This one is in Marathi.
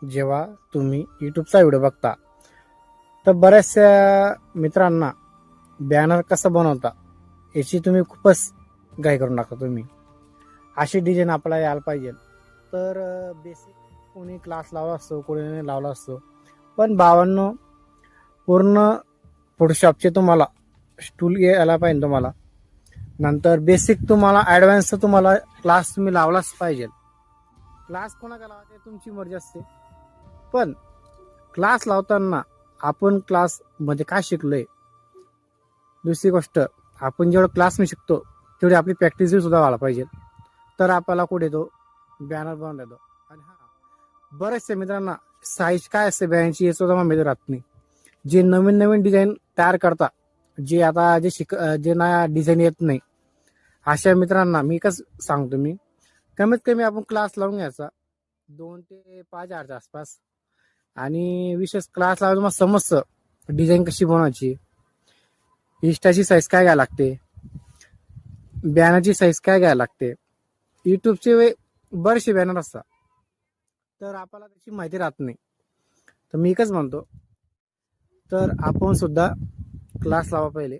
जेव्हा तुम्ही यूट्यूबचा व्हिडिओ बघता तर बऱ्याचशा मित्रांना बॅनर कसं बनवता याची तुम्ही खूपच घाई करून टाकता. तुम्ही अशी डिझाईन आपल्याला यायला पाहिजे. तर बेसिक कोणी क्लास लावला असतो, कोणी नाही लावला असतो, पण भावांनो पूर्ण फोटोशॉपचे तुम्हाला टूल यायला पाहिजे तुम्हाला. नंतर बेसिक तुम्हाला ॲडव्हान्स तुम्हाला क्लास तुम्ही लावलाच पाहिजे. क्लास कोणाला लावायचे तुमची मर्जी असते, पण क्लास लावताना आपण क्लास मध्ये काय शिकलोय, दुसरी गोष्ट आपण जेवढं क्लासमध्ये शिकतो तेवढी आपली प्रॅक्टिस सुद्धा व्हायला पाहिजे. तर आपल्याला कुठे तो बॅनर बनवून देतो. आणि हा बरेचसे मित्रांना साईज काय असते बॅनरची हे सुद्धा माहिती राहत नाही. जे नवीन नवीन डिझाईन तयार करता, जे आता जे ना डिझाईन येत नाही, अशा मित्रांना मी कसं सांगतो, मी कमीत कमी आपण क्लास लावून घ्यायचा 2 ते 5,000च्या आसपास. आणि विशेष क्लास लावून तुम्हाला समजतं डिझाईन कशी बनवायची, इंस्टाची साईज काय घ्यायला लागते, बॅनरची साईज काय घ्यायला लागते. युट्यूबचे बरेचसे बॅनर असतात, तर आपल्याला त्याची माहिती राहत नाही. तर मी एकच म्हणतो, तर आपण सुद्धा क्लास लावा पहिले.